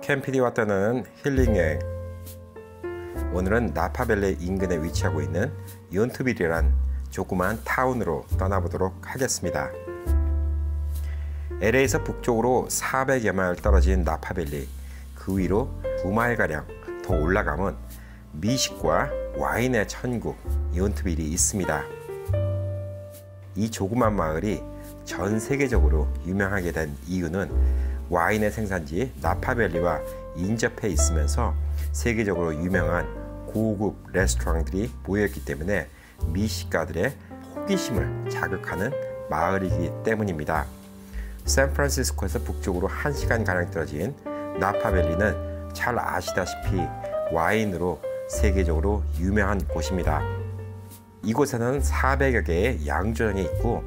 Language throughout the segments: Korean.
캠피디와 떠나는 힐링 여행. 오늘은 나파밸리 인근에 위치하고 있는 욘트빌이란 조그만 타운으로 떠나보도록 하겠습니다. LA에서 북쪽으로 400여 마일 떨어진 나파밸리, 그 위로 2마일가량 더 올라가면 미식과 와인의 천국 욘트빌이 있습니다. 이 조그만 마을이 전 세계적으로 유명하게 된 이유는 와인의 생산지 나파밸리와 인접해 있으면서 세계적으로 유명한 고급 레스토랑들이 모여있기 때문에 미식가들의 호기심을 자극하는 마을이기 때문입니다. 샌프란시스코에서 북쪽으로 1시간가량 떨어진 나파밸리는 잘 아시다시피 와인으로 세계적으로 유명한 곳입니다. 이곳에는 400여 개의 양조장이 있고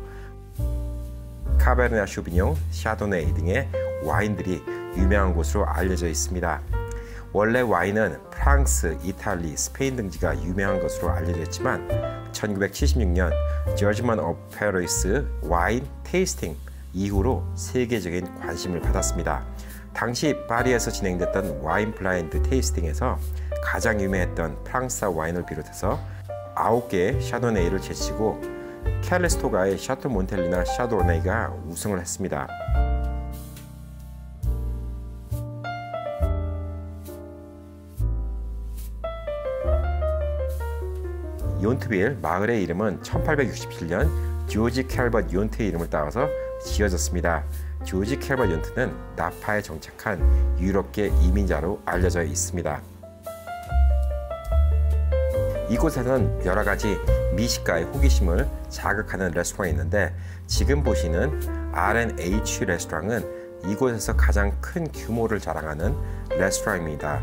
카베르네 쇼비뇽, 샤도네이 등의 와인들이 유명한 곳으로 알려져 있습니다. 원래 와인은 프랑스, 이탈리, 스페인 등지가 유명한 것으로 알려져 있지만 1976년 저지먼 오브 페리스 와인 테이스팅 이후로 세계적인 관심을 받았습니다. 당시 파리에서 진행됐던 와인 블라인드 테이스팅에서 가장 유명했던 프랑스사 와인을 비롯해서 9개의 샤도네이를 제치고 캘리스토가의 샤토 몬텔리나 샤도네이가 우승을 했습니다. 욘트빌 마을의 이름은 1867년 조지 캘버트 욘트의 이름을 따와서 지어졌습니다. 조지 캘버트 욘트는 나파에 정착한 유럽계 이민자로 알려져 있습니다. 이곳에는 여러가지 미식가의 호기심을 자극하는 레스토랑이 있는데 지금 보시는 R&H 레스토랑은 이곳에서 가장 큰 규모를 자랑하는 레스토랑입니다.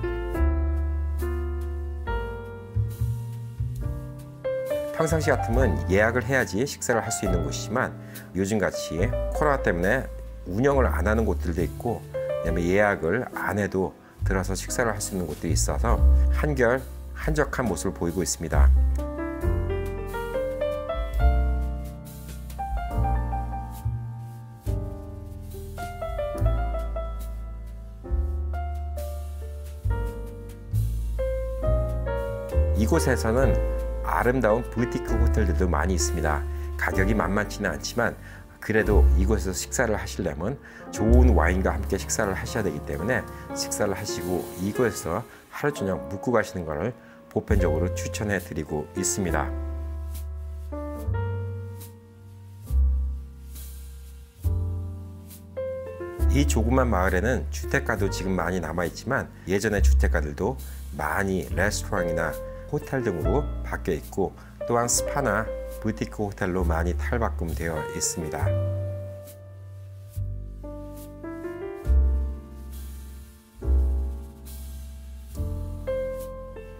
평상시 같으면 예약을 해야지 식사를 할 수 있는 곳이지만 요즘같이 코로나 때문에 운영을 안 하는 곳들도 있고 그다음에 예약을 안 해도 들어서 식사를 할 수 있는 곳들이 있어서 한결 한적한 모습을 보이고 있습니다. 이곳에서는 아름다운 부티크 호텔들도 많이 있습니다. 가격이 만만치는 않지만 그래도 이곳에서 식사를 하시려면 좋은 와인과 함께 식사를 하셔야 되기 때문에 식사를 하시고 이곳에서 하루 저녁 묵고 가시는 것을 보편적으로 추천해 드리고 있습니다. 이 조그만 마을에는 주택가도 지금 많이 남아 있지만 예전의 주택가들도 많이 레스토랑이나 호텔 등으로 바뀌어 있고 또한 스파나 부티크 호텔로 많이 탈바꿈되어 있습니다.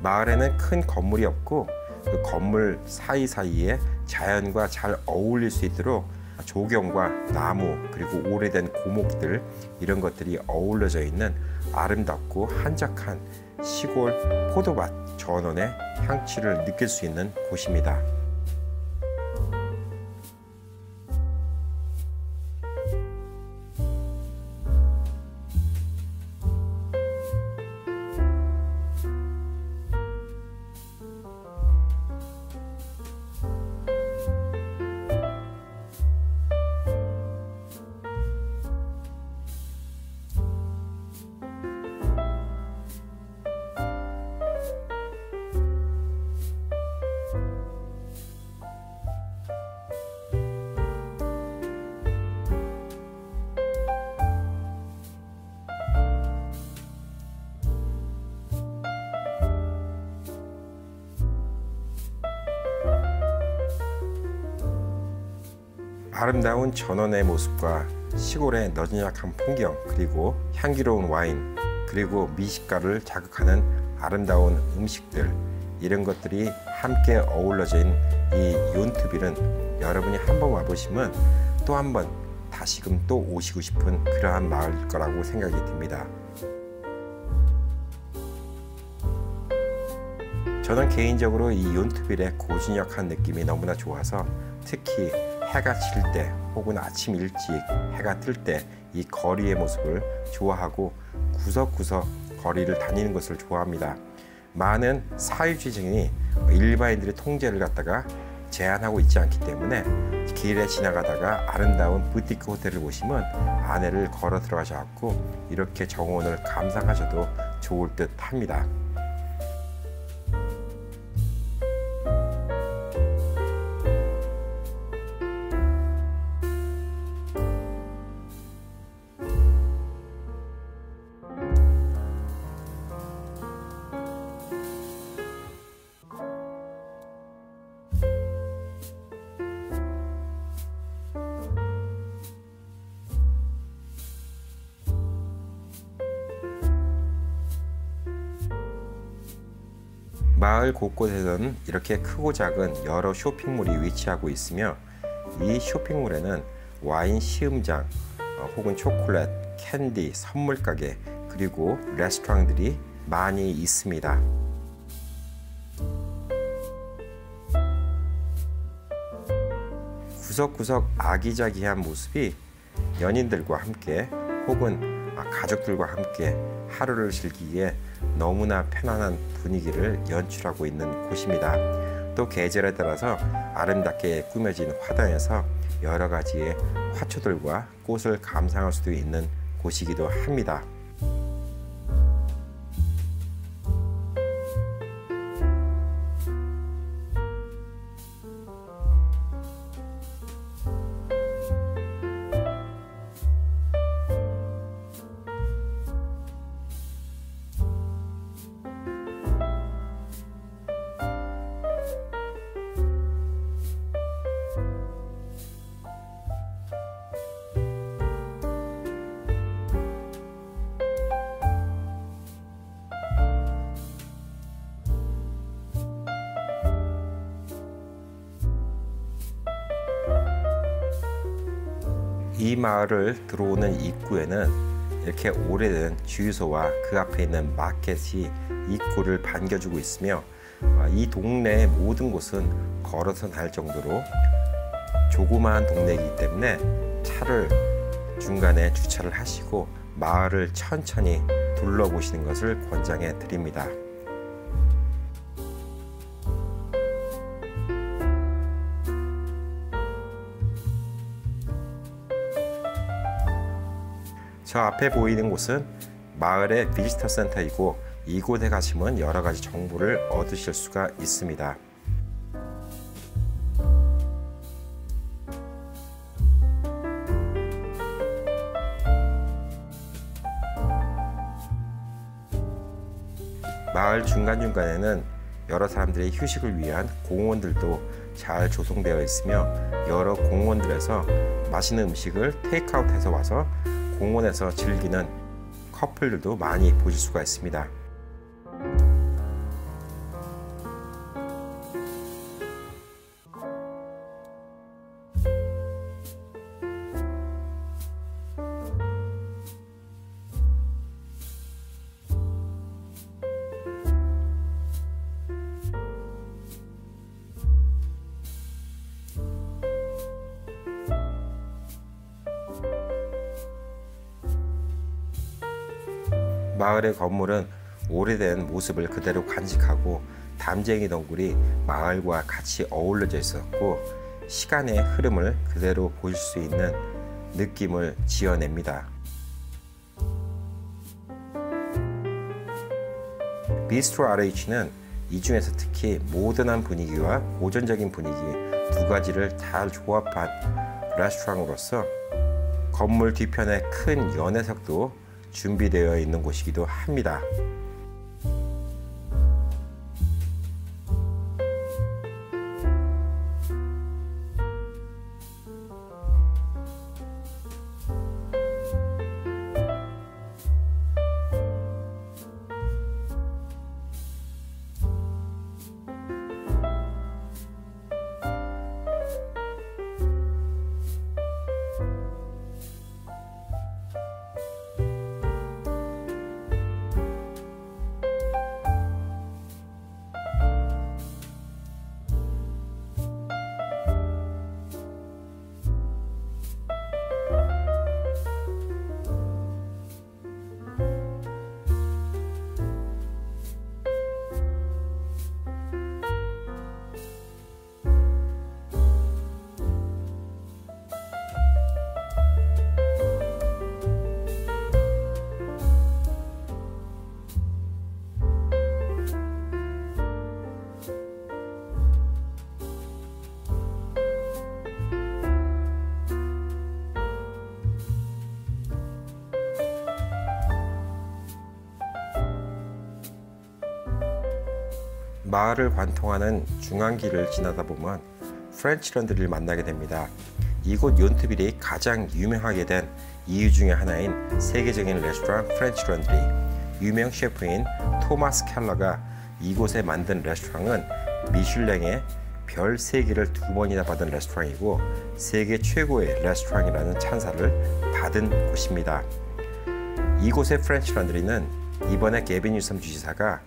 마을에는 큰 건물이 없고 그 건물 사이사이에 자연과 잘 어울릴 수 있도록 조경과 나무 그리고 오래된 고목들 이런 것들이 어우러져 있는 아름답고 한적한 시골 포도밭 전원의 향취를 느낄 수 있는 곳입니다. 아름다운 전원의 모습과 시골의 너지막한 풍경 그리고 향기로운 와인 그리고 미식가를 자극하는 아름다운 음식들 이런 것들이 함께 어우러진 이 욘트빌은 여러분이 한번 와보시면 또 한 번 다시금 또 오시고 싶은 그러한 마을일 거라고 생각이 듭니다. 저는 개인적으로 이 욘트빌의 고즈넉한 느낌이 너무나 좋아서 특히 해가 질 때 혹은 아침 일찍 해가 뜰 때 이 거리의 모습을 좋아하고 구석구석 거리를 다니는 것을 좋아합니다. 많은 사회주의층이 일반인들의 통제를 갖다가 제한하고 있지 않기 때문에 길에 지나가다가 아름다운 부티크 호텔을 보시면 안에를 걸어 들어가셔서 이렇게 정원을 감상하셔도 좋을 듯 합니다. 마을 곳곳에는 이렇게 크고 작은 여러 쇼핑몰이 위치하고 있으며 이 쇼핑몰에는 와인 시음장 혹은 초콜릿, 캔디, 선물 가게 그리고 레스토랑들이 많이 있습니다. 구석구석 아기자기한 모습이 연인들과 함께 혹은 가족들과 함께 하루를 즐기기에 너무나 편안한 분위기를 연출하고 있는 곳입니다. 또 계절에 따라서 아름답게 꾸며진 화단에서 여러 가지의 화초들과 꽃을 감상할 수도 있는 곳이기도 합니다. 이 마을을 들어오는 입구에는 이렇게 오래된 주유소와 그 앞에 있는 마켓이 입구를 반겨주고 있으며 이 동네의 모든 곳은 걸어서 다닐 정도로 조그마한 동네이기 때문에 차를 중간에 주차를 하시고 마을을 천천히 둘러보시는 것을 권장해 드립니다. 저 앞에 보이는 곳은 마을의 비지터 센터이고 이곳에 가시면 여러 가지 정보를 얻으실 수가 있습니다. 마을 중간중간에는 여러 사람들의 휴식을 위한 공원들도 잘 조성되어 있으며 여러 공원들에서 맛있는 음식을 테이크아웃해서 와서 공원에서 즐기는 커플들도 많이 보실 수가 있습니다. 마을의 건물은 오래된 모습을 그대로 간직하고 담쟁이 덩굴이 마을과 같이 어우러져 있었고 시간의 흐름을 그대로 보실 수 있는 느낌을 지어냅니다. 비스트로 RH는 이 중에서 특히 모던한 분위기와 고전적인 분위기 두 가지를 잘 조합한 레스토랑으로서 건물 뒤편에 큰 연회석도 준비되어 있는 곳이기도 합니다. 마을을 관통하는 중앙길을 지나다 보면 프렌치 런드리를 만나게 됩니다. 이곳 욘트빌이 가장 유명하게 된 이유 중에 하나인 세계적인 레스토랑 프렌치 런드리. 유명 셰프인 토마스 켈러가 이곳에 만든 레스토랑은 미슐랭의 별 3개를 2번이나 받은 레스토랑이고 세계 최고의 레스토랑이라는 찬사를 받은 곳입니다. 이곳의 프렌치 런드리는 이번에 게빈 뉴섬 주지사가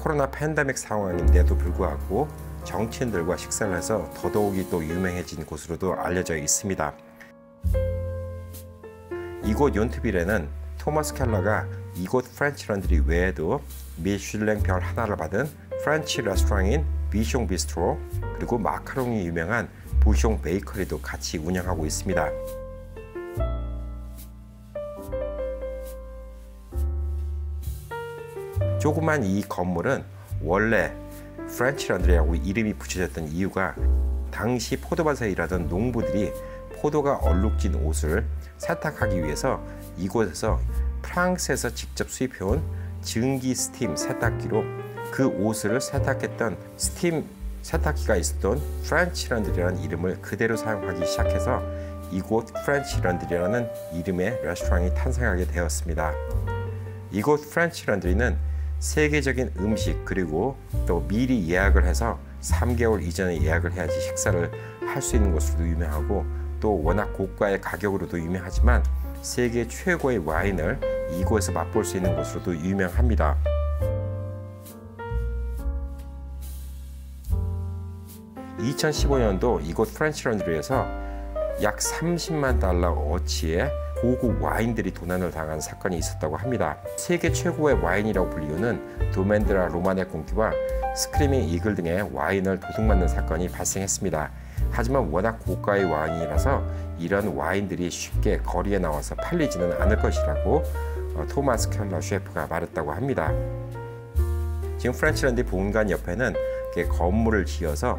코로나 팬데믹 상황인데도 불구하고 정치인들과 식사를 해서 더더욱이 또 유명해진 곳으로도 알려져 있습니다. 이곳 욘트빌에는 토마스 켈러가 이곳 프렌치 런드리 외에도 미슐랭 별 하나를 받은 프렌치 레스토랑인 비숑 비스트로 그리고 마카롱이 유명한 부숑 베이커리도 같이 운영하고 있습니다. 조그만 이 건물은 원래 프렌치 런드리라고 이름이 붙여졌던 이유가 당시 포도밭에 일하던 농부들이 포도가 얼룩진 옷을 세탁하기 위해서 이곳에서 프랑스에서 직접 수입해온 증기 스팀 세탁기로 그 옷을 세탁했던 스팀 세탁기가 있었던 프렌치 런드리라는 이름을 그대로 사용하기 시작해서 이곳 프렌치 런드리라는 이름의 레스토랑이 탄생하게 되었습니다. 이곳 프렌치 런드리는 세계적인 음식 그리고 또 미리 예약을 해서 3개월 이전에 예약을 해야지 식사를 할 수 있는 곳으로도 유명하고 또 워낙 고가의 가격으로도 유명하지만 세계 최고의 와인을 이곳에서 맛볼 수 있는 곳으로도 유명합니다. (2015년도) 이곳 프렌치 런드리에서 약 30만 달러 어치의 고급 와인들이 도난을 당한 사건이 있었다고 합니다. 세계 최고의 와인이라고 불리우는 도멘드라 로마네 꽁티와 스크리밍 이글 등의 와인을 도둑맞는 사건이 발생했습니다. 하지만 워낙 고가의 와인이라서 이런 와인들이 쉽게 거리에 나와서 팔리지는 않을 것이라고 토마스 켈러 셰프가 말했다고 합니다. 지금 프렌치 런드리 본관 옆에는 건물을 지어서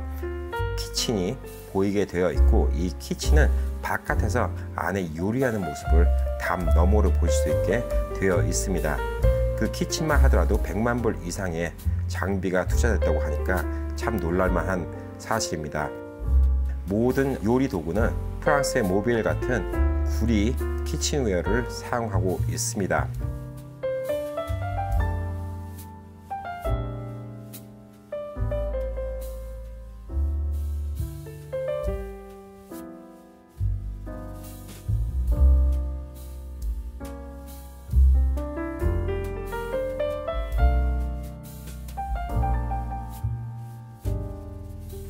키친이 보이게 되어 있고 이 키친은 바깥에서 안에 요리하는 모습을 담 너머로 보실 수 있게 되어 있습니다. 그 키친만 하더라도 100만 불 이상의 장비가 투자됐다고 하니까 참 놀랄만한 사실입니다. 모든 요리 도구는 프랑스의 모빌 같은 구리 키친웨어를 사용하고 있습니다.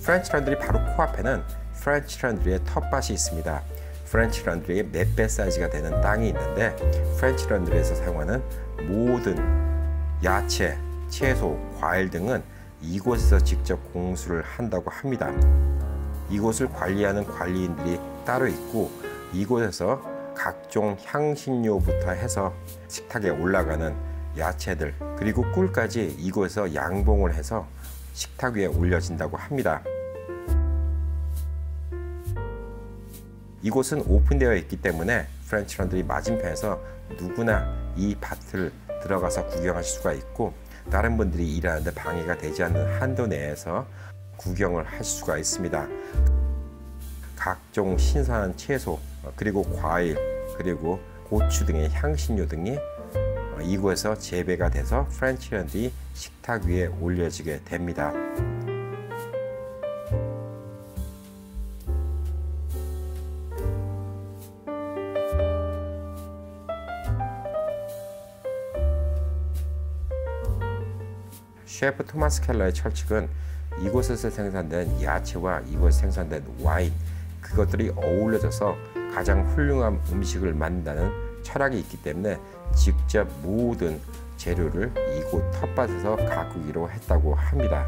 프렌치 런드리 바로 코앞에는 프렌치 런드리의 텃밭이 있습니다. 프렌치 런드리의 몇 배 사이즈가 되는 땅이 있는데 프렌치 런드리에서 사용하는 모든 야채, 채소, 과일 등은 이곳에서 직접 공수를 한다고 합니다. 이곳을 관리하는 관리인들이 따로 있고 이곳에서 각종 향신료부터 해서 식탁에 올라가는 야채들 그리고 꿀까지 이곳에서 양봉을 해서 식탁 위에 올려진다고 합니다. 이곳은 오픈되어 있기 때문에 프렌치 런드리 맞은편에서 누구나 이 밭을 들어가서 구경하실 수가 있고 다른 분들이 일하는데 방해가 되지 않는 한도 내에서 구경을 할 수가 있습니다. 각종 신선한 채소 그리고 과일 그리고 고추 등의 향신료 등이 이곳에서 재배가 돼서 프렌치 런드리 식탁 위에 올려지게 됩니다. 셰프 토마스 켈러의 철칙은 이곳에서 생산된 야채와 이곳에서 생산된 와인 그것들이 어우러져서 가장 훌륭한 음식을 만든다는 철학이 있기 때문에 직접 모든 재료를 이곳 텃밭에서 가꾸기로 했다고 합니다.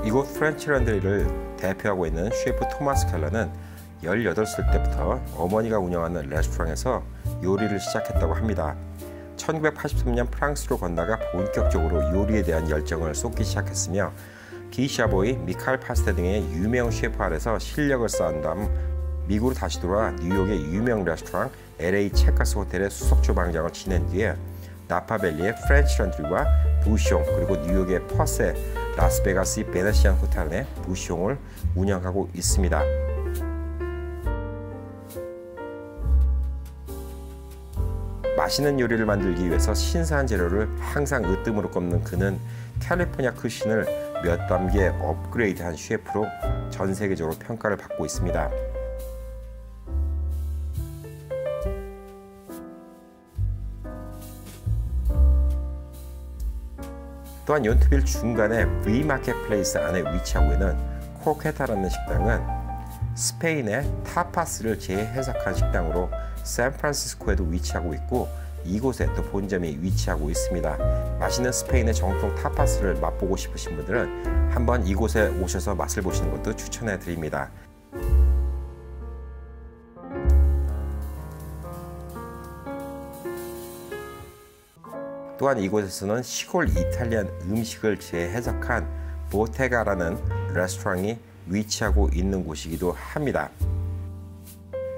이곳 프렌치 런드리를 대표하고 있는 셰프 토마스 켈러는 18살 때부터 어머니가 운영하는 레스토랑에서 요리를 시작했다고 합니다. 1983년 프랑스로 건너가 본격적으로 요리에 대한 열정을 쏟기 시작했으며 기샤보이, 미칼 파스테 등의 유명 셰프 아래서 실력을 쌓은 다음 미국으로 다시 돌아와 뉴욕의 유명 레스토랑 LA 체커스 호텔의 수석 주방장을 지낸 뒤에 나파밸리의 프렌치 런드리와 부숑, 그리고 뉴욕의 퍼세, 라스베가스의 베네시안 호텔 내 부숑을 운영하고 있습니다. 맛있는 요리를 만들기 위해서 신선한 재료를 항상 으뜸으로 꼽는 그는 캘리포니아 쿠신을 몇 단계 업그레이드한 셰프로 전 세계적으로 평가를 받고 있습니다. 또한 연투빌 중간에 V 마켓플레이스 안에 위치하고 있는 코케타라는 식당은 스페인의 타파스를 재해석한 식당으로 샌프란시스코에도 위치하고 있고 이곳에 또 본점이 위치하고 있습니다. 맛있는 스페인의 정통 타파스를 맛보고 싶으신 분들은 한번 이곳에 오셔서 맛을 보시는 것도 추천해 드립니다. 또한 이곳에서는 시골 이탈리안 음식을 재해석한 보테가라는 레스토랑이 위치하고 있는 곳이기도 합니다.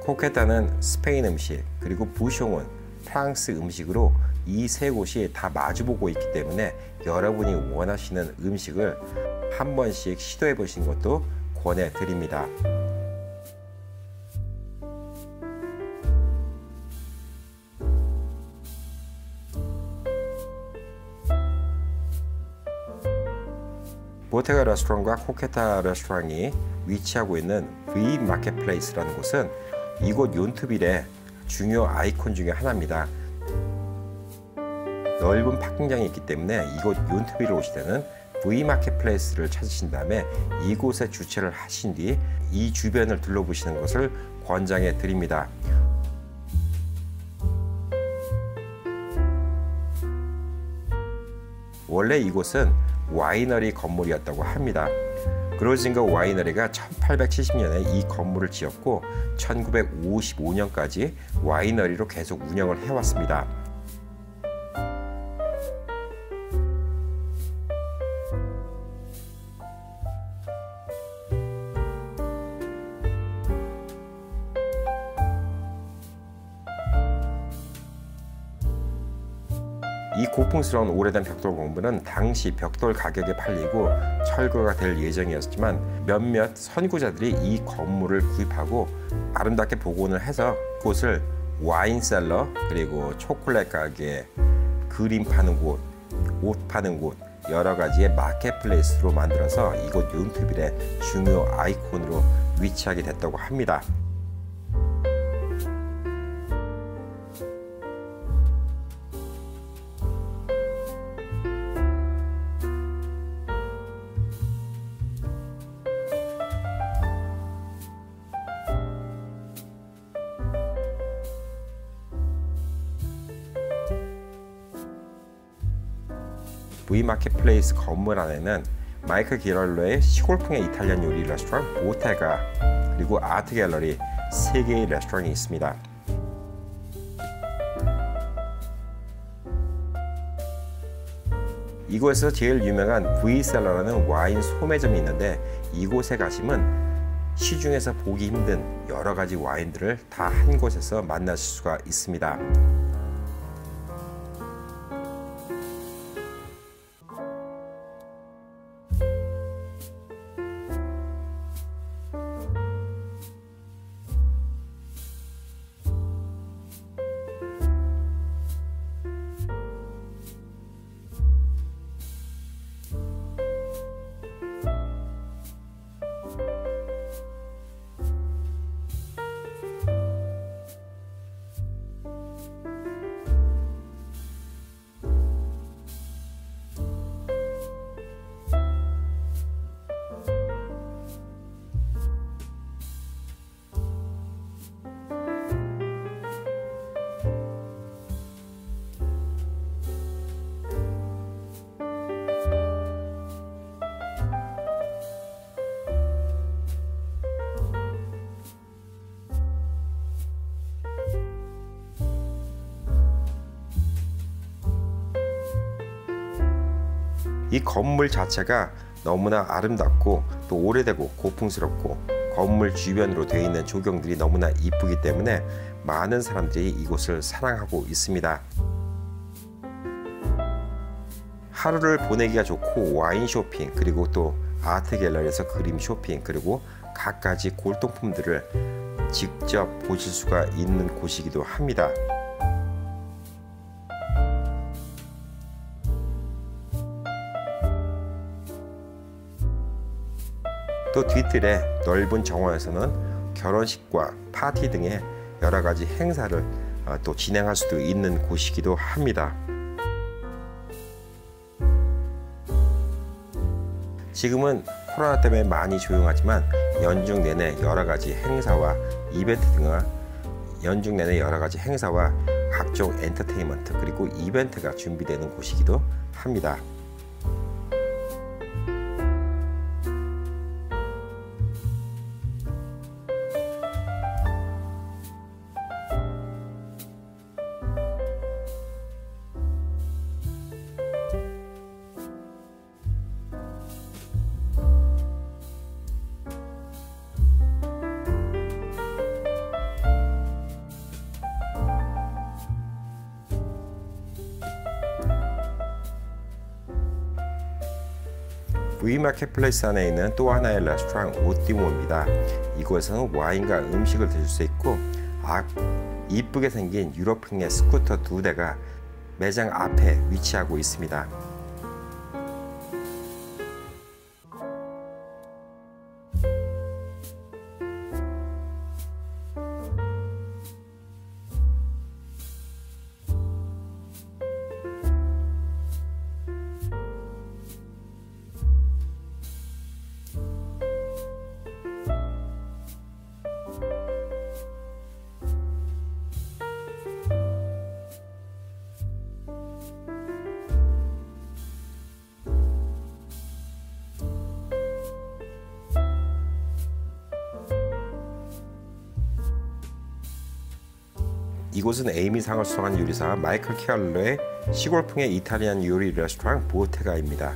코케타는 스페인 음식, 그리고 부숑은 프랑스 음식으로 이 세 곳이 다 마주보고 있기 때문에 여러분이 원하시는 음식을 한 번씩 시도해 보시는 것도 권해 드립니다. 보테가 레스토랑과 코케타 레스토랑이 위치하고 있는 V 마켓플레이스라는 곳은 이곳 욘투빌의 중요 아이콘 중에 하나입니다. 넓은 파킹장이 있기 때문에 이곳 욘투빌을 오실 때는 V 마켓플레이스를 찾으신 다음에 이곳에 주차를 하신 뒤 이 주변을 둘러보시는 것을 권장해 드립니다. 원래 이곳은 와이너리 건물이었다고 합니다. 그로징거 와이너리가 1870년에 이 건물을 지었고 1955년까지 와이너리로 계속 운영을 해왔습니다. 이 고풍스러운 오래된 벽돌 공부는 당시 벽돌 가격에 팔리고 철거가 될 예정이었지만 몇몇 선구자들이 이 건물을 구입하고 아름답게 복원을 해서 그곳을 와인셀러, 그리고 초콜릿 가게, 그림 파는 곳, 옷 파는 곳, 여러 가지의 마켓플레이스로 만들어서 이곳 욘투빌의 중요 아이콘으로 위치하게 됐다고 합니다. V 마켓플레이스 건물 안에는 마이클 기랄로의 시골풍의 이탈리안 요리 레스토랑 보테가, 그리고 아트 갤러리 3개의 레스토랑이 있습니다. 이곳에서 제일 유명한 V셀러라는 와인 소매점이 있는데 이곳에 가시면 시중에서 보기 힘든 여러 가지 와인들을 다 한 곳에서 만나실 수가 있습니다. 이 건물 자체가 너무나 아름답고 또 오래되고 고풍스럽고 건물 주변으로 되어 있는 조경들이 너무나 이쁘기 때문에 많은 사람들이 이곳을 사랑하고 있습니다. 하루를 보내기가 좋고 와인 쇼핑, 그리고 또 아트 갤러리에서 그림 쇼핑, 그리고 갖가지 골동품들을 직접 보실 수가 있는 곳이기도 합니다. 또 뒤뜰의 넓은 정원에서는 결혼식과 파티 등의 여러가지 행사를 또 진행할 수도 있는 곳이기도 합니다. 지금은 코로나 때문에 많이 조용하지만 연중 내내 여러가지 행사와 이벤트 등을 각종 엔터테인먼트 그리고 이벤트가 준비되는 곳이기도 합니다. V마켓플레이스 안에 있는 또 하나의 레스토랑 오띠모입니다. 이곳에서는 와인과 음식을 드실 수 있고 이쁘게 생긴 유럽풍의 스쿠터 2대가 매장 앞에 위치하고 있습니다. 이곳은 에이미상을 수상한 요리사 마이클 키알러의 시골풍의 이탈리안 요리 레스토랑 보테가입니다.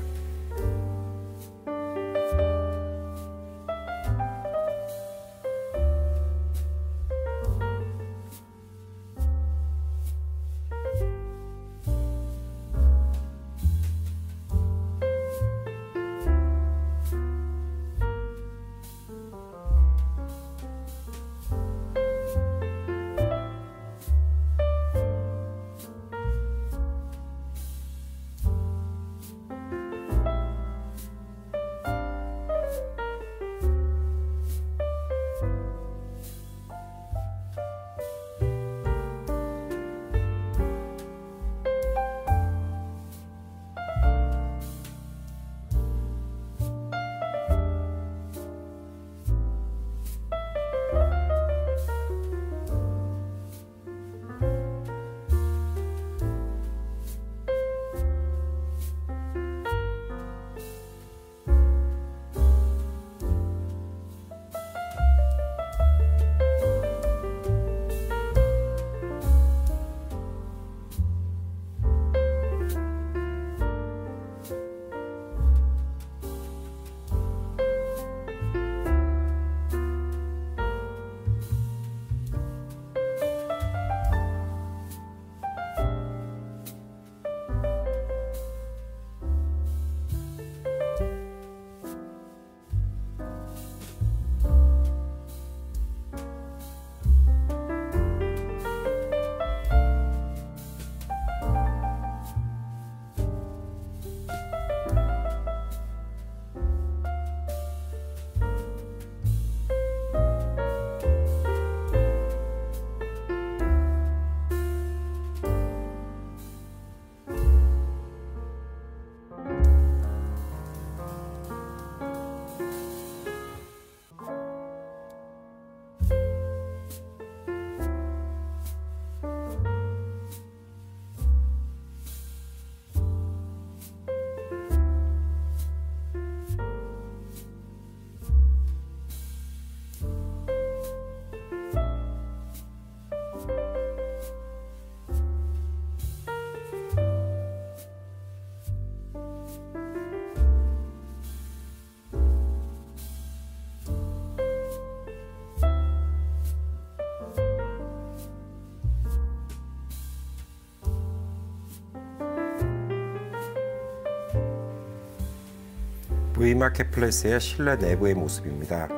V마켓플레이스의 실내 내부의 모습입니다.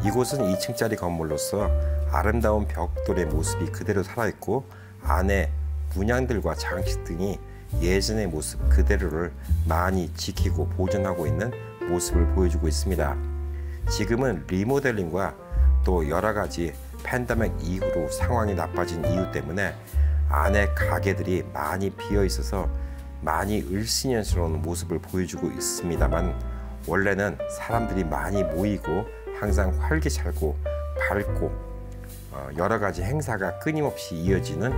이곳은 2층짜리 건물로서 아름다운 벽돌의 모습이 그대로 살아있고 안에 문양들과 장식 등이 예전의 모습 그대로를 많이 지키고 보존하고 있는 모습을 보여주고 있습니다. 지금은 리모델링과 또 여러가지 팬데믹 이후로 상황이 나빠진 이유 때문에 안에 가게들이 많이 비어 있어서 많이 을씨년스러운 모습을 보여주고 있습니다만, 원래는 사람들이 많이 모이고 항상 활기차고 밝고 여러가지 행사가 끊임없이 이어지는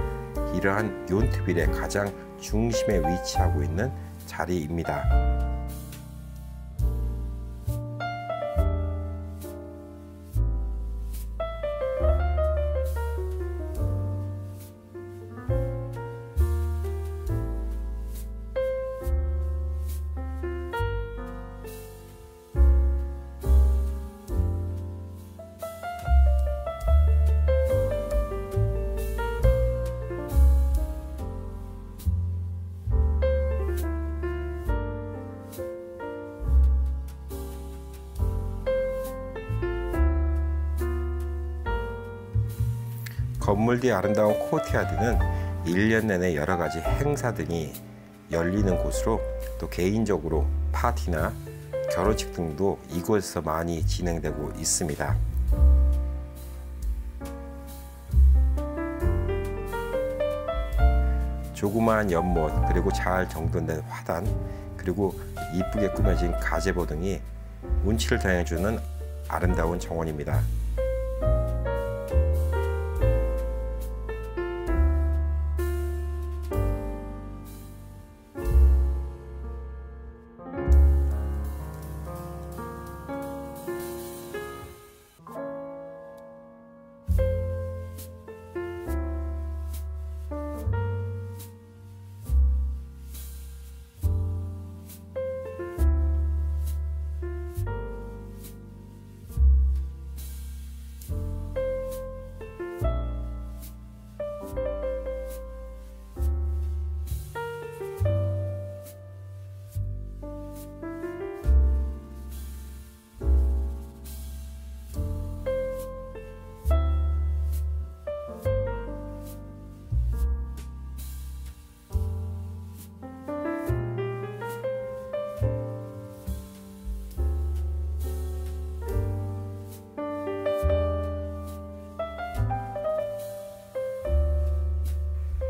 이러한 욘트빌의 가장 중심에 위치하고 있는 자리입니다. 건물 뒤 아름다운 코트야드는 1년 내내 여러가지 행사 등이 열리는 곳으로, 또 개인적으로 파티나 결혼식 등도 이곳에서 많이 진행되고 있습니다. 조그마한 연못, 그리고 잘 정돈된 화단, 그리고 이쁘게 꾸며진 가제보 등이 운치를 더해주는 아름다운 정원입니다.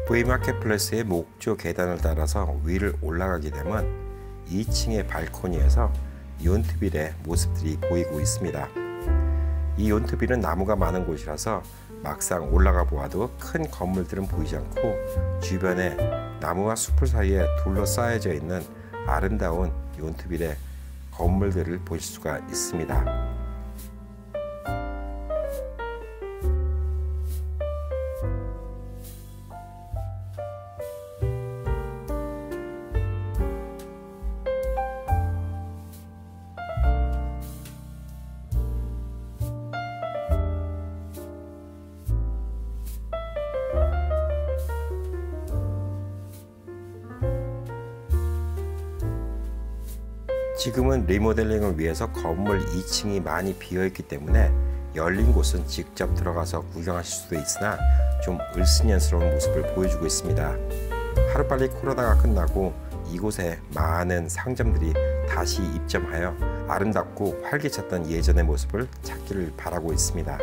V마켓플레이스의 목조 계단을 따라서 위를 올라가게 되면 2층의 발코니에서 욘트빌의 모습들이 보이고 있습니다. 이 욘트빌은 나무가 많은 곳이라서 막상 올라가 보아도 큰 건물들은 보이지 않고, 주변에 나무와 숲을 사이에 둘러싸여져 있는 아름다운 욘트빌의 건물들을 보실 수가 있습니다. 지금은 리모델링을 위해서 건물 2층이 많이 비어있기 때문에 열린 곳은 직접 들어가서 구경하실 수도 있으나 좀 을씨년스러운 모습을 보여주고 있습니다. 하루빨리 코로나가 끝나고 이곳에 많은 상점들이 다시 입점하여 아름답고 활기찼던 예전의 모습을 찾기를 바라고 있습니다.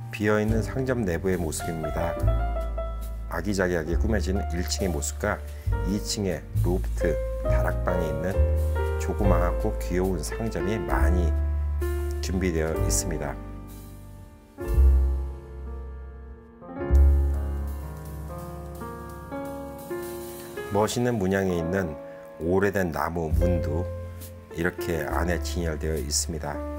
비어있는 상점 내부의 모습입니다. 아기자기하게 꾸며진 1층의 모습과 2층의 로프트 다락방에 있는 조그마하고 귀여운 상점이 많이 준비되어 있습니다. 멋있는 문양이 있는 오래된 나무 문도 이렇게 안에 진열되어 있습니다.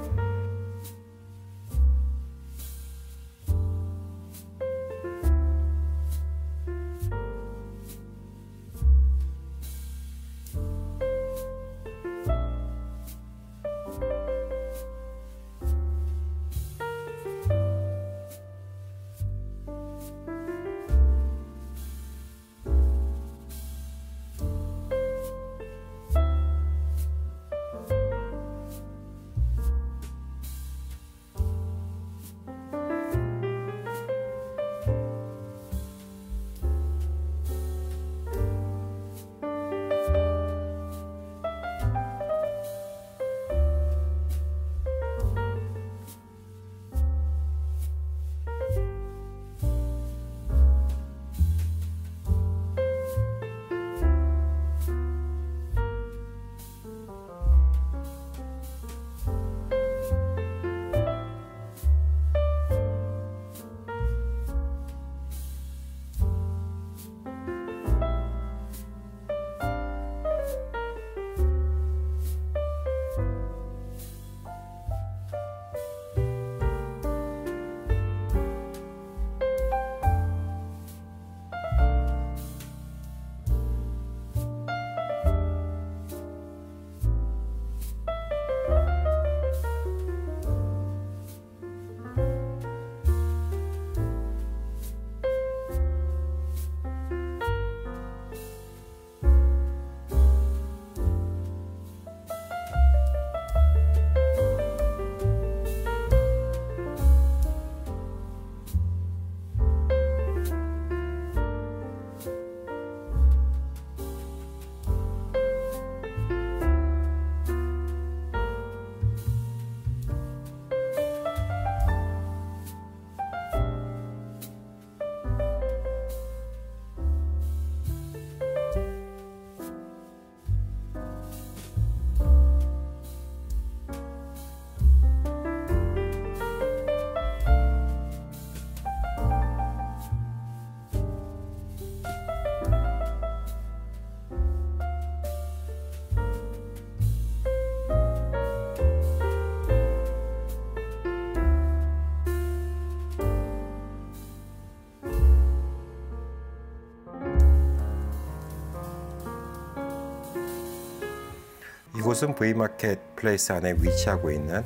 이곳은 V마켓 플레이스 안에 위치하고 있는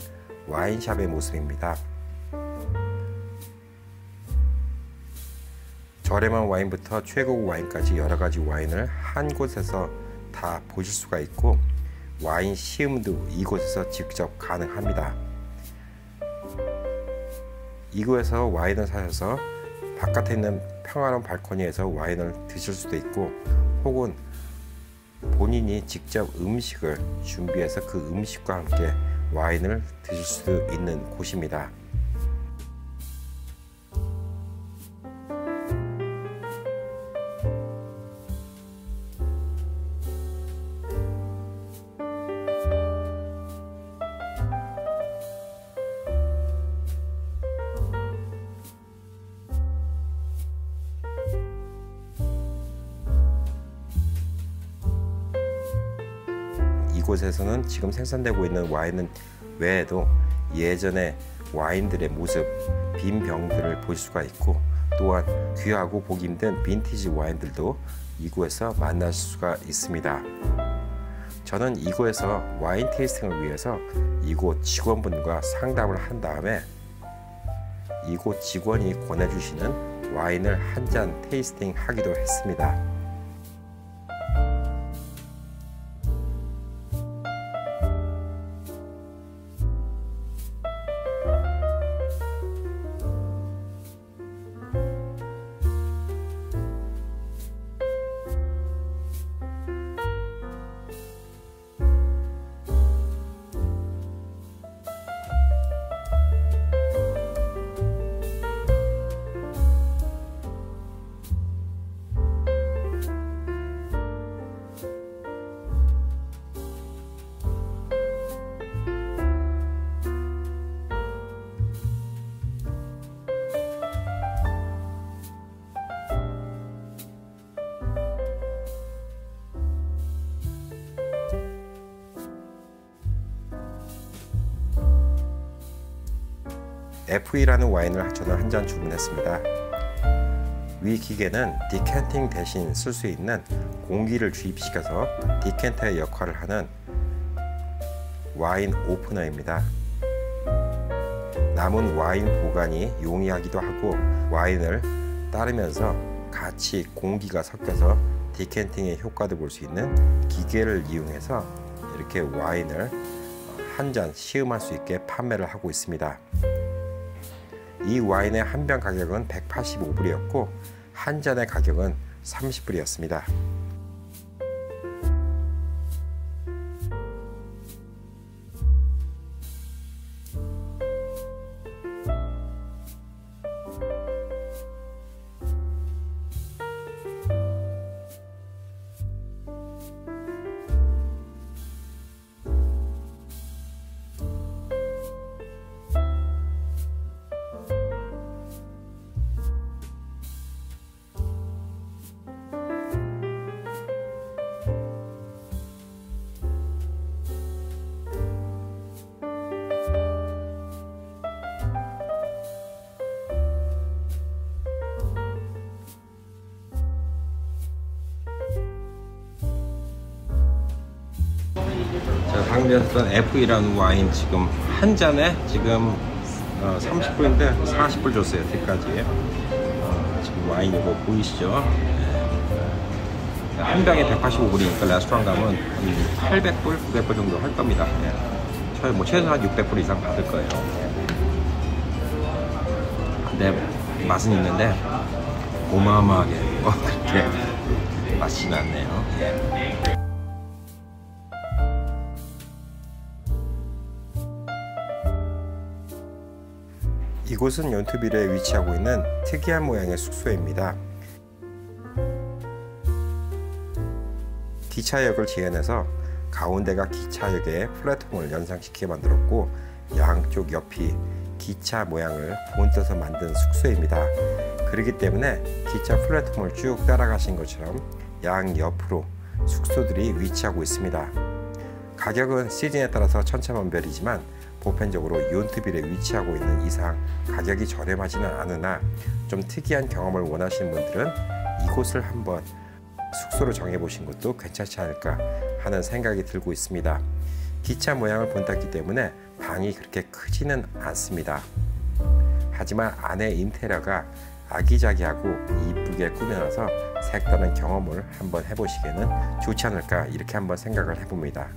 와인샵의 모습입니다. 저렴한 와인부터 최고급 와인까지 여러가지 와인을 한 곳에서 다 보실 수가 있고, 와인 시음도 이곳에서 직접 가능합니다. 이곳에서 와인을 사셔서 바깥에 있는 평화로운 발코니에서 와인을 드실 수도 있고, 혹은 본인이 직접 음식을 준비해서 그 음식과 함께 와인을 드실 수 있는 곳입니다. 이곳에서는 지금 생산되고 있는 와인 외에도 예전의 와인들의 모습, 빈 병들을 볼 수가 있고, 또한 귀하고 보기 힘든 빈티지 와인들도 이곳에서 만나실 수가 있습니다. 저는 이곳에서 와인 테이스팅을 위해서 이곳 직원분과 상담을 한 다음에 이곳 직원이 권해주시는 와인을 한 잔 테이스팅 하기도 했습니다. F2라는 와인을 저는 한 잔 주문했습니다. 위 기계는 디캔팅 대신 쓸 수 있는 공기를 주입시켜서 디캔터의 역할을 하는 와인 오프너입니다. 남은 와인 보관이 용이하기도 하고, 와인을 따르면서 같이 공기가 섞여서 디캔팅의 효과도 볼 수 있는 기계를 이용해서 이렇게 와인을 한 잔 시음할 수 있게 판매를 하고 있습니다. 이 와인의 한 병 가격은 185불이었고 한 잔의 가격은 30불이었습니다. 방금 전에 썼던 F2라는 와인 지금 한 잔에 지금 30불인데 40불 줬어요. 여태까지 지금 와인 이거 보이시죠? 한 병에 185불이니까 레스토랑 가면 800불, 900불 정도 할 겁니다. 뭐 최소한 600불 이상 받을 거예요. 근데 맛은 있는데 어마어마하게 그렇게 맛이 않네요. 이곳은 욘트빌에 위치하고 있는 특이한 모양의 숙소입니다. 기차역을 재현해서 가운데가 기차역의 플랫폼을 연상시키게 만들었고, 양쪽 옆이 기차 모양을 본떠서 만든 숙소입니다. 그렇기 때문에 기차 플랫폼을 쭉 따라가신 것처럼 양옆으로 숙소들이 위치하고 있습니다. 가격은 시즌에 따라서 천차만별이지만 보편적으로 욘트빌에 위치하고 있는 이상 가격이 저렴하지는 않으나, 좀 특이한 경험을 원하시는 분들은 이곳을 한번 숙소로 정해보신 것도 괜찮지 않을까 하는 생각이 들고 있습니다. 기차 모양을 본땄기 때문에 방이 그렇게 크지는 않습니다. 하지만 안에 인테리어가 아기자기하고 이쁘게 꾸며놔서 색다른 경험을 한번 해보시기에는 좋지 않을까, 이렇게 한번 생각을 해봅니다.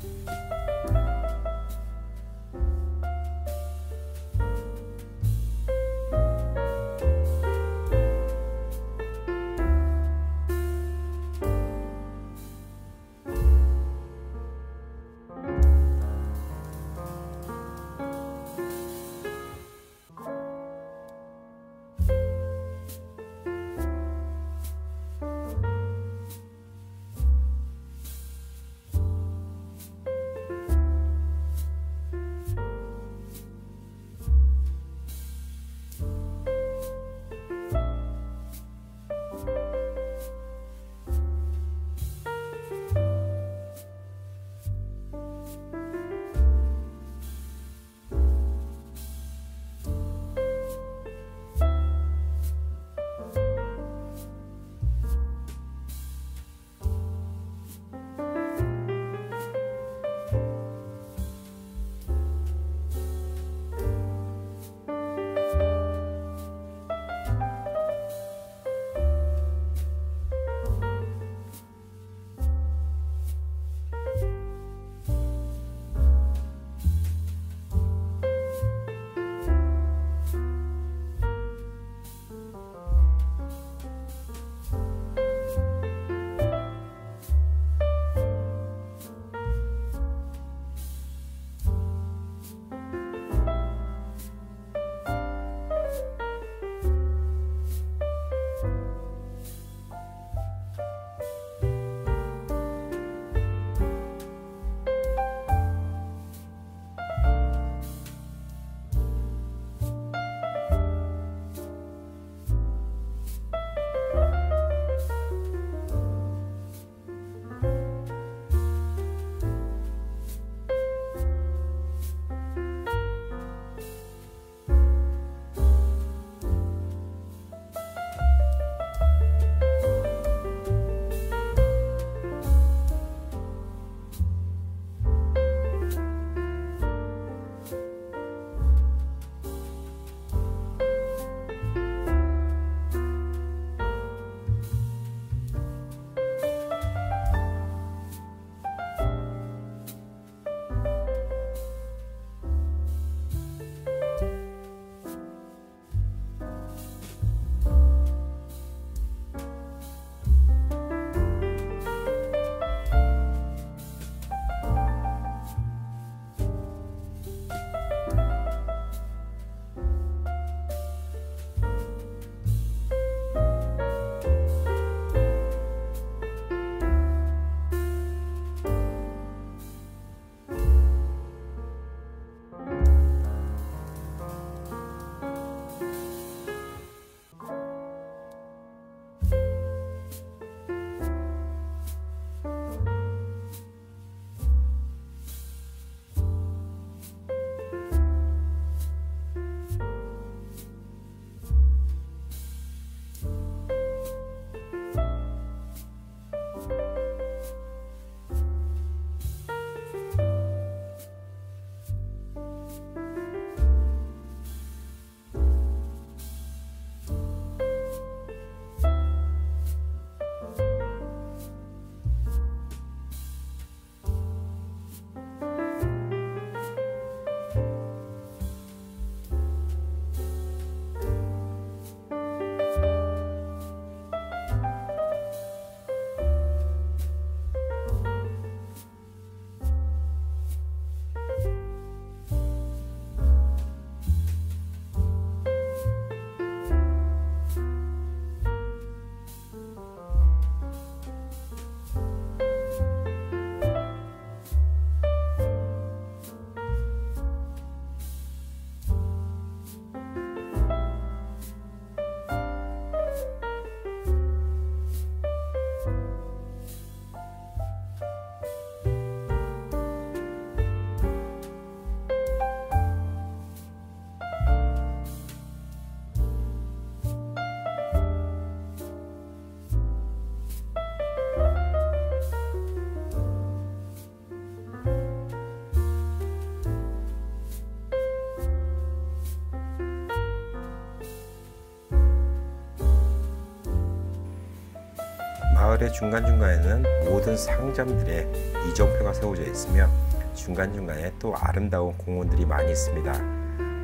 마을의 중간중간에는 모든 상점들의 이정표가 세워져 있으며 중간중간에 또 아름다운 공원들이 많이 있습니다.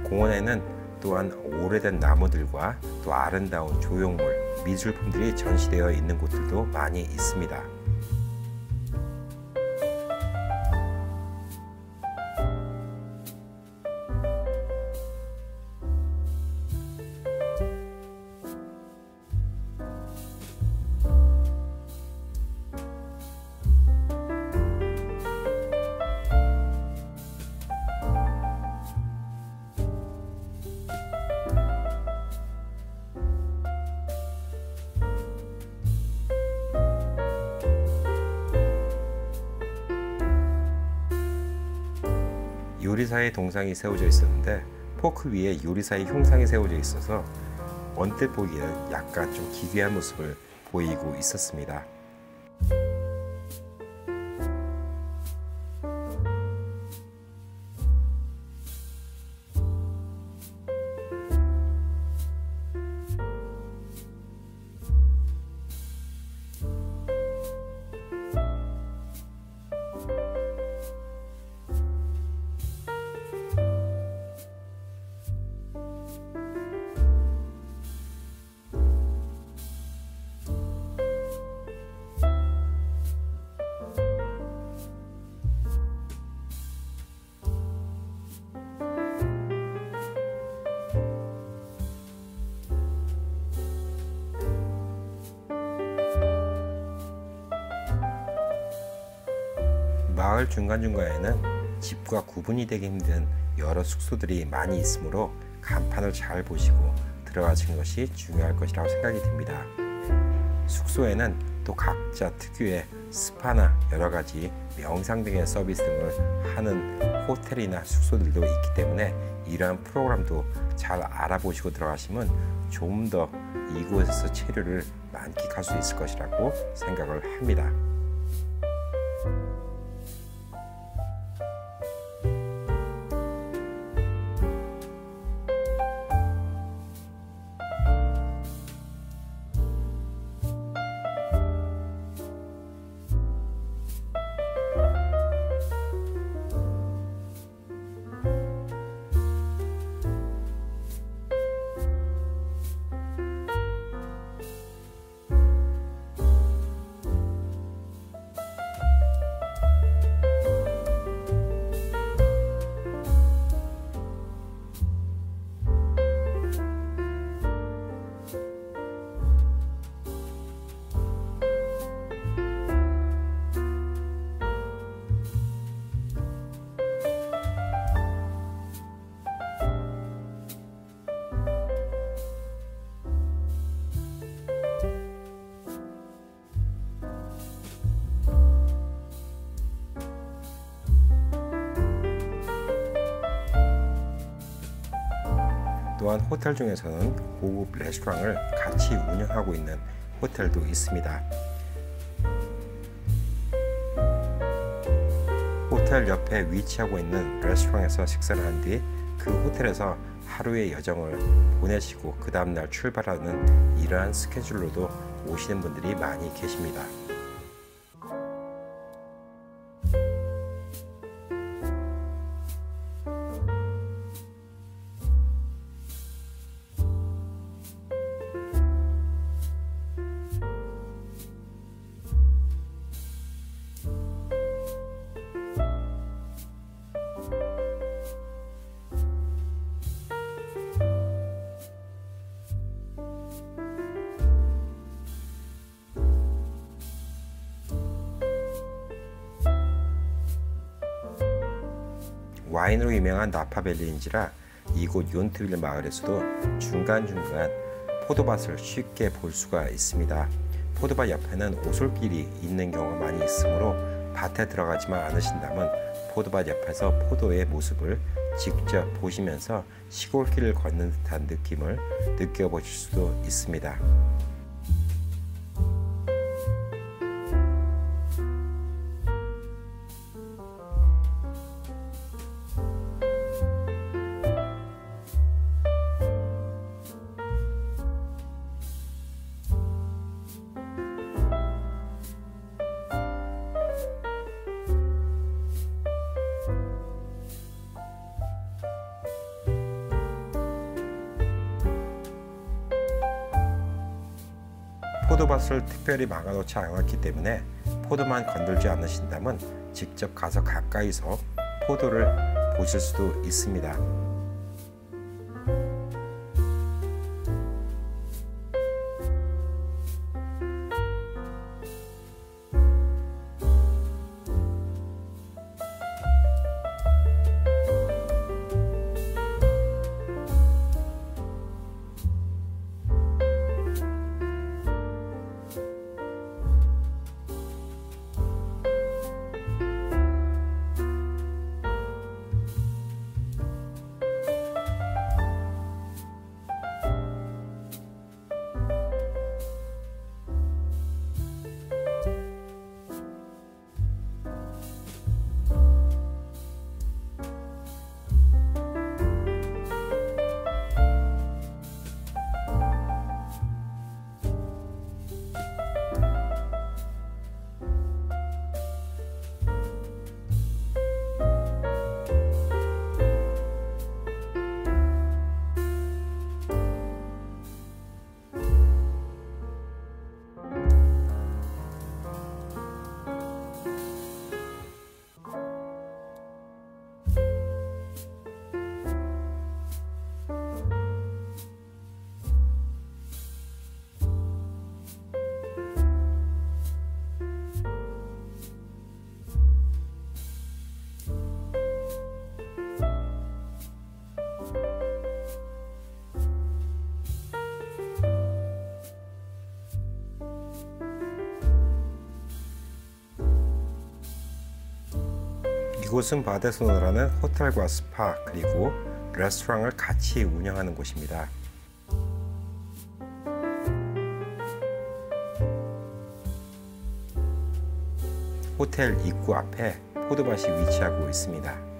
공원에는 또한 오래된 나무들과 또 아름다운 조형물, 미술품들이 전시되어 있는 곳들도 많이 있습니다. 요리사의 동상이 세워져 있었는데 포크 위에 요리사의 흉상이 세워져 있어서 언뜻 보기에는 약간 좀 기괴한 모습을 보이고 있었습니다. 마을 중간중간에는 집과 구분이 되기 힘든 여러 숙소들이 많이 있으므로 간판을 잘 보시고 들어가시는 것이 중요할 것이라고 생각이 듭니다. 숙소에는 또 각자 특유의 스파나 여러가지 명상 등의 서비스 등을 하는 호텔이나 숙소들도 있기 때문에 이러한 프로그램도 잘 알아보시고 들어가시면 좀 더 이곳에서 체류를 만끽할 수 있을 것이라고 생각을 합니다. 또한 호텔 중에서는 고급 레스토랑을 같이 운영하고 있는 호텔도 있습니다. 호텔 옆에 위치하고 있는 레스토랑에서 식사를 한 뒤 그 호텔에서 하루의 여정을 보내시고 그 다음날 출발하는 이러한 스케줄로도 오시는 분들이 많이 계십니다. 와인으로 유명한 나파밸리인지라 이곳 욘트빌 마을에서도 중간중간 포도밭을 쉽게 볼 수가 있습니다. 포도밭 옆에는 오솔길이 있는 경우가 많이 있으므로 밭에 들어가지만 않으신다면 포도밭 옆에서 포도의 모습을 직접 보시면서 시골길을 걷는 듯한 느낌을 느껴보실 수도 있습니다. 포도밭을 특별히 막아놓지 않았기 때문에 포도만 건들지 않으신다면 직접 가서 가까이서 포도를 보실 수도 있습니다. 이곳은 바데소노라는 호텔과 스파 그리고 레스토랑을 같이 운영하는 곳입니다. 호텔 입구 앞에 포도밭이 위치하고 있습니다.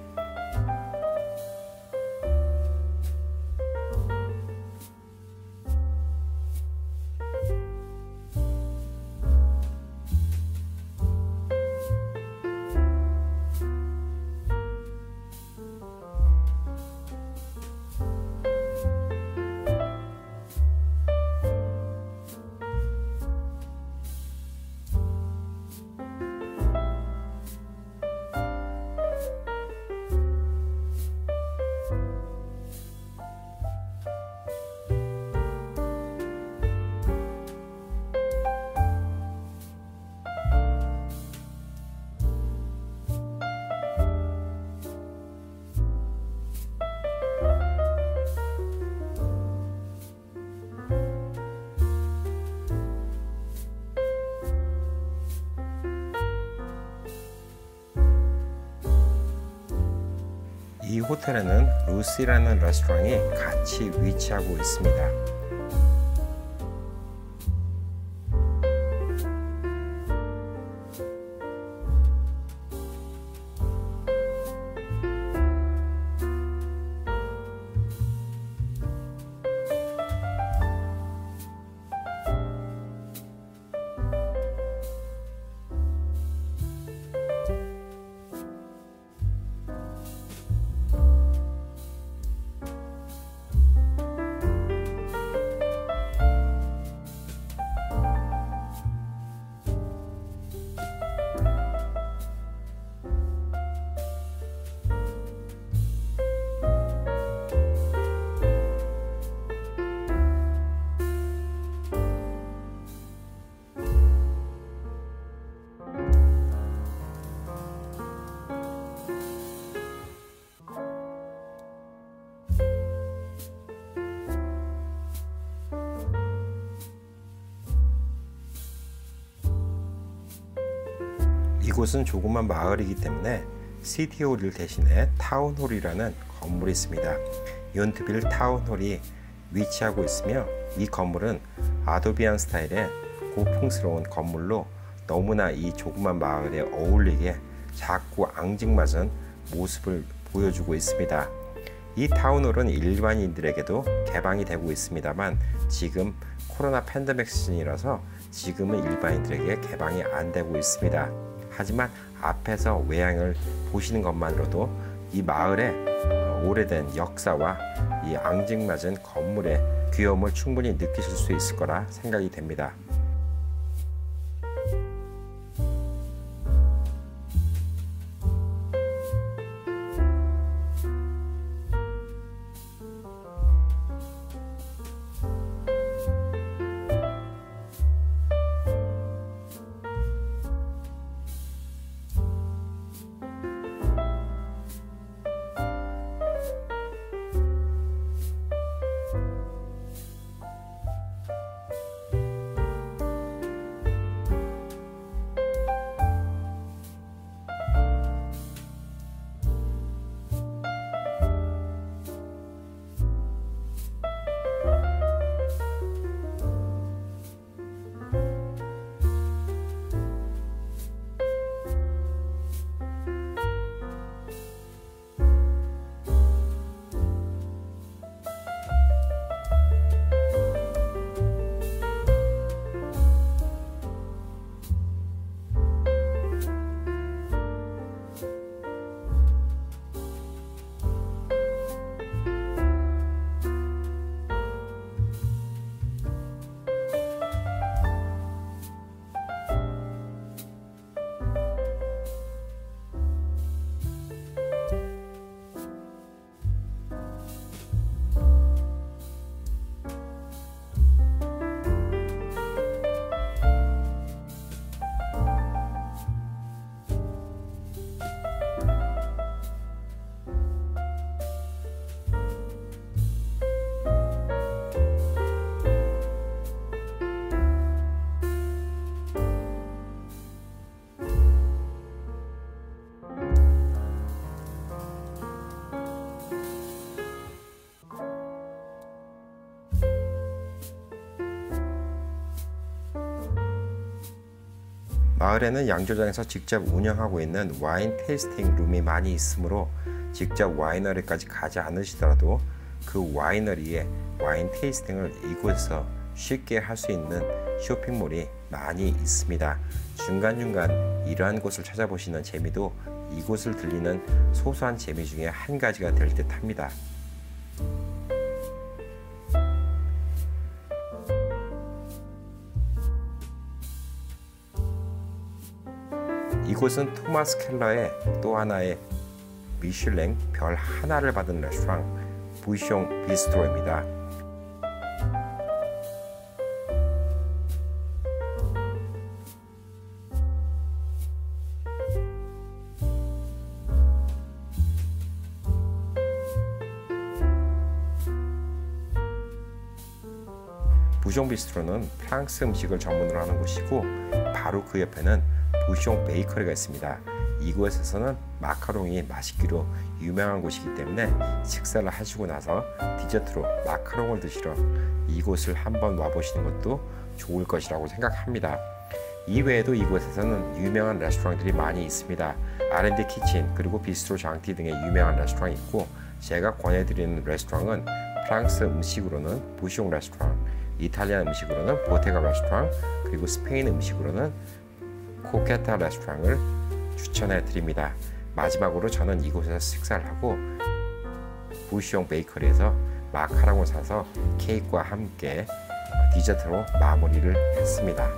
이 호텔에는 루시라는 레스토랑이 같이 위치하고 있습니다. 이곳은 조그만 마을이기 때문에 시티홀 대신에 타운홀이라는 건물이 있습니다. 욘트빌 타운홀이 위치하고 있으며 이 건물은 아도비안 스타일의 고풍스러운 건물로 너무나 이 조그만 마을에 어울리게 작고 앙증맞은 모습을 보여주고 있습니다. 이 타운홀은 일반인들에게도 개방이 되고 있습니다만 지금 코로나 팬데믹 시즌이라서 지금은 일반인들에게 개방이 안 되고 있습니다. 하지만 앞에서 외양을 보시는 것만으로도 이 마을의 오래된 역사와 이 앙증맞은 건물의 귀여움을 충분히 느끼실 수 있을 거라 생각이 됩니다. 마을에는 양조장에서 직접 운영하고 있는 와인 테이스팅 룸이 많이 있으므로 직접 와이너리까지 가지 않으시더라도 그 와이너리에 와인 테이스팅을 이곳에서 쉽게 할 수 있는 쇼핑몰이 많이 있습니다. 중간중간 이러한 곳을 찾아보시는 재미도 이곳을 들리는 소소한 재미 중에 한 가지가 될 듯 합니다. 이곳은 토마스 켈러의 또 하나의 미슐랭 별 하나를 받은 레스토랑 부숑 비스트로입니다. 부숑 비스트로는 프랑스 음식을 전문으로 하는 곳이고 바로 그 옆에는 부숑 베이커리가 있습니다. 이곳에서는 마카롱이 맛있기로 유명한 곳이기 때문에 식사를 하시고 나서 디저트로 마카롱을 드시러 이곳을 한번 와보시는 것도 좋을 것이라고 생각합니다. 이외에도 이곳에서는 유명한 레스토랑들이 많이 있습니다. R&D 키친 그리고 비스트로 장티 등의 유명한 레스토랑이 있고 제가 권해드리는 레스토랑은 프랑스 음식으로는 부숑 레스토랑, 이탈리안 음식으로는 보테가 레스토랑, 그리고 스페인 음식으로는 코케타 레스토랑을 추천해 드립니다. 마지막으로 저는 이곳에서 식사를 하고 부숑 베이커리에서 마카롱을 사서 케이크와 함께 디저트로 마무리를 했습니다.